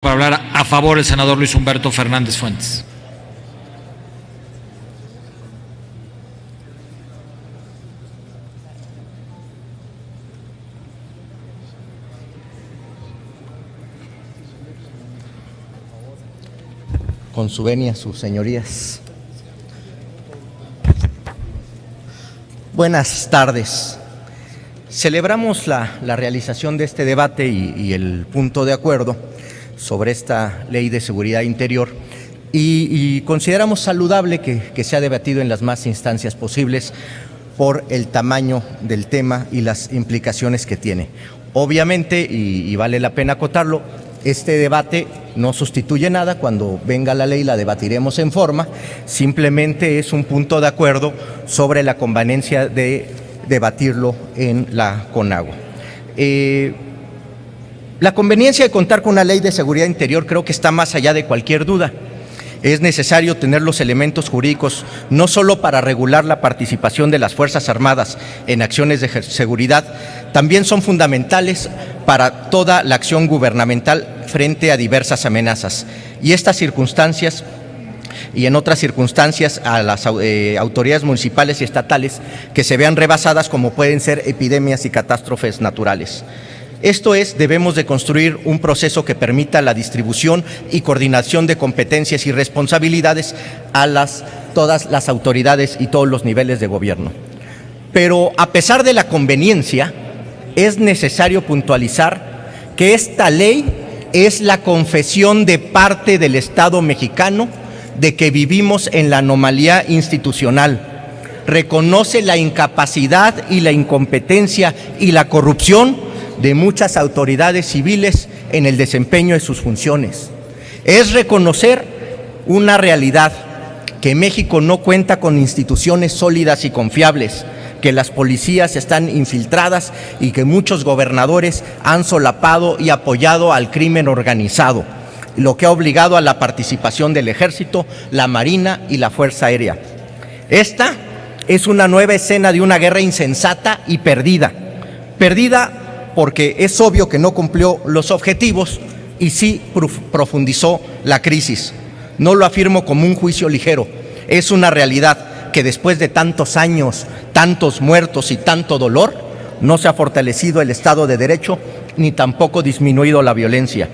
Para hablar a favor el senador Luis Humberto Fernández Fuentes. Con su venia, sus señorías. Buenas tardes. Celebramos la realización de este debate y el punto de acuerdo sobre esta ley de seguridad interior y consideramos saludable que sea debatido en las más instancias posibles por el tamaño del tema y las implicaciones que tiene. Obviamente, y vale la pena acotarlo, este debate no sustituye nada. Cuando venga la ley la debatiremos en forma, simplemente es un punto de acuerdo sobre la conveniencia de debatirlo en la CONAGUA. La conveniencia de contar con una ley de seguridad interior creo que está más allá de cualquier duda. Es necesario tener los elementos jurídicos no solo para regular la participación de las Fuerzas Armadas en acciones de seguridad, también son fundamentales para toda la acción gubernamental frente a diversas amenazas. Y estas circunstancias y en otras circunstancias a las autoridades municipales y estatales que se vean rebasadas, como pueden ser epidemias y catástrofes naturales. Esto es, debemos de construir un proceso que permita la distribución y coordinación de competencias y responsabilidades a todas las autoridades y todos los niveles de gobierno. Pero a pesar de la conveniencia, es necesario puntualizar que esta ley es la confesión de parte del Estado mexicano de que vivimos en la anomalía institucional. Reconoce la incapacidad y la incompetencia y la corrupción de muchas autoridades civiles en el desempeño de sus funciones. Es reconocer una realidad, que México no cuenta con instituciones sólidas y confiables, que las policías están infiltradas y que muchos gobernadores han solapado y apoyado al crimen organizado, lo que ha obligado a la participación del Ejército, la Marina y la Fuerza Aérea. Esta es una nueva escena de una guerra insensata y perdida. Perdida porque es obvio que no cumplió los objetivos y sí profundizó la crisis. No lo afirmo como un juicio ligero, es una realidad que después de tantos años, tantos muertos y tanto dolor, no se ha fortalecido el Estado de Derecho ni tampoco disminuido la violencia.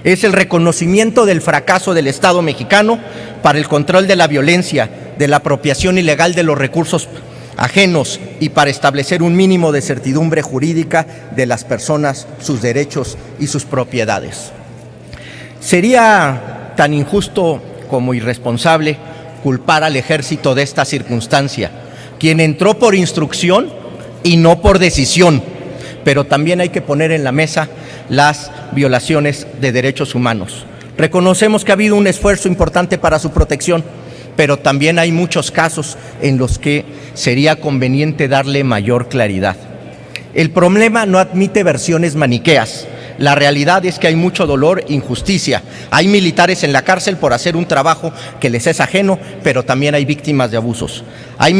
Es el reconocimiento del fracaso del Estado mexicano para el control de la violencia, de la apropiación ilegal de los recursos ajenos y para establecer un mínimo de certidumbre jurídica de las personas, sus derechos y sus propiedades. Sería tan injusto como irresponsable culpar al Ejército de esta circunstancia, quien entró por instrucción y no por decisión, pero también hay que poner en la mesa las violaciones de derechos humanos. Reconocemos que ha habido un esfuerzo importante para su protección, pero también hay muchos casos en los que sería conveniente darle mayor claridad. El problema no admite versiones maniqueas. La realidad es que hay mucho dolor e injusticia. Hay militares en la cárcel por hacer un trabajo que les es ajeno, pero también hay víctimas de abusos. Hay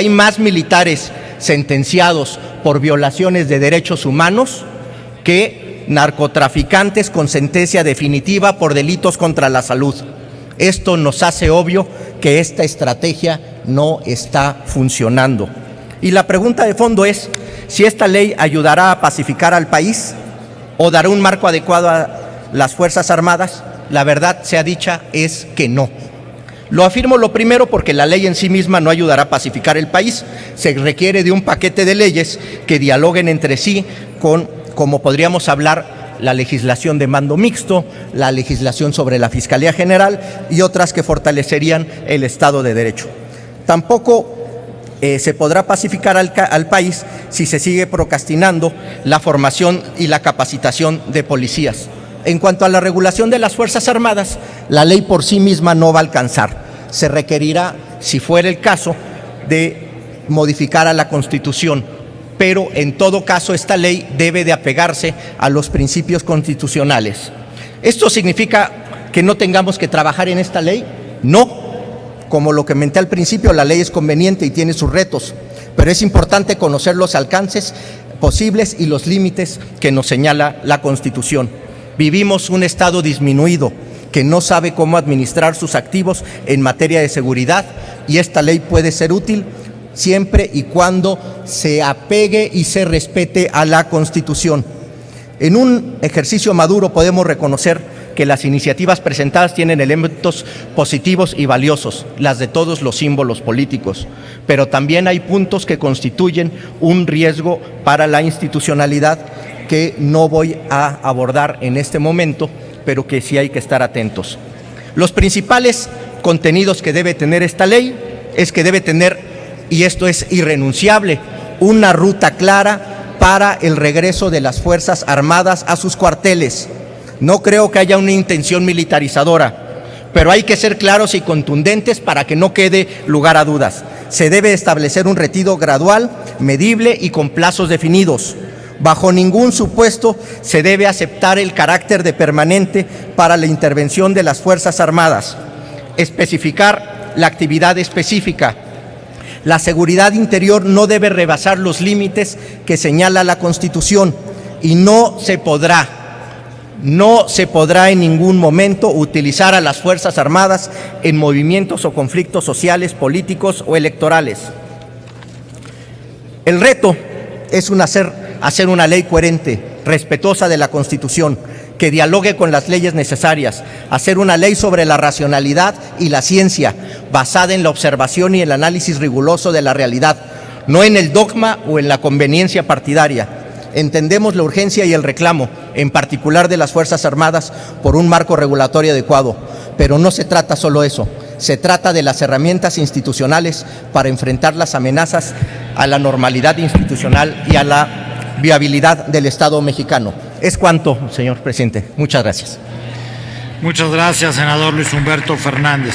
más militares sentenciados por violaciones de derechos humanos que narcotraficantes con sentencia definitiva por delitos contra la salud. Esto nos hace obvio que esta estrategia no está funcionando. Y la pregunta de fondo es si esta ley ayudará a pacificar al país o dará un marco adecuado a las Fuerzas Armadas. La verdad sea dicha es que no. Lo afirmo lo primero porque la ley en sí misma no ayudará a pacificar el país. Se requiere de un paquete de leyes que dialoguen entre sí con, como podríamos hablar, la legislación de mando mixto, la legislación sobre la Fiscalía General y otras que fortalecerían el Estado de Derecho. Tampoco se podrá pacificar al país si se sigue procrastinando la formación y la capacitación de policías. En cuanto a la regulación de las Fuerzas Armadas, la ley por sí misma no va a alcanzar. Se requerirá, si fuera el caso, de modificar a la Constitución, pero en todo caso esta ley debe de apegarse a los principios constitucionales. ¿Esto significa que no tengamos que trabajar en esta ley? No. Como lo comenté al principio, la ley es conveniente y tiene sus retos, pero es importante conocer los alcances posibles y los límites que nos señala la Constitución. Vivimos un Estado disminuido que no sabe cómo administrar sus activos en materia de seguridad, y esta ley puede ser útil siempre y cuando se apegue y se respete a la Constitución. En un ejercicio maduro podemos reconocer que las iniciativas presentadas tienen elementos positivos y valiosos, las de todos los símbolos políticos, pero también hay puntos que constituyen un riesgo para la institucionalidad que no voy a abordar en este momento, pero que sí hay que estar atentos. Los principales contenidos que debe tener esta ley es que debe tener, y esto es irrenunciable, una ruta clara para el regreso de las Fuerzas Armadas a sus cuarteles. No creo que haya una intención militarizadora, pero hay que ser claros y contundentes para que no quede lugar a dudas. Se debe establecer un retiro gradual, medible y con plazos definidos. Bajo ningún supuesto se debe aceptar el carácter de permanente para la intervención de las Fuerzas Armadas. Especificar la actividad específica. La seguridad interior no debe rebasar los límites que señala la Constitución y no se podrá en ningún momento utilizar a las Fuerzas Armadas en movimientos o conflictos sociales, políticos o electorales. El reto es hacer una ley coherente, respetuosa de la Constitución, que dialogue con las leyes necesarias, hacer una ley sobre la racionalidad y la ciencia, basada en la observación y el análisis riguroso de la realidad, no en el dogma o en la conveniencia partidaria. Entendemos la urgencia y el reclamo, en particular de las Fuerzas Armadas, por un marco regulatorio adecuado, pero no se trata solo eso. Se trata de las herramientas institucionales para enfrentar las amenazas a la normalidad institucional y a la viabilidad del Estado mexicano. Es cuanto, señor presidente. Muchas gracias. Muchas gracias, senador Luis Humberto Fernández.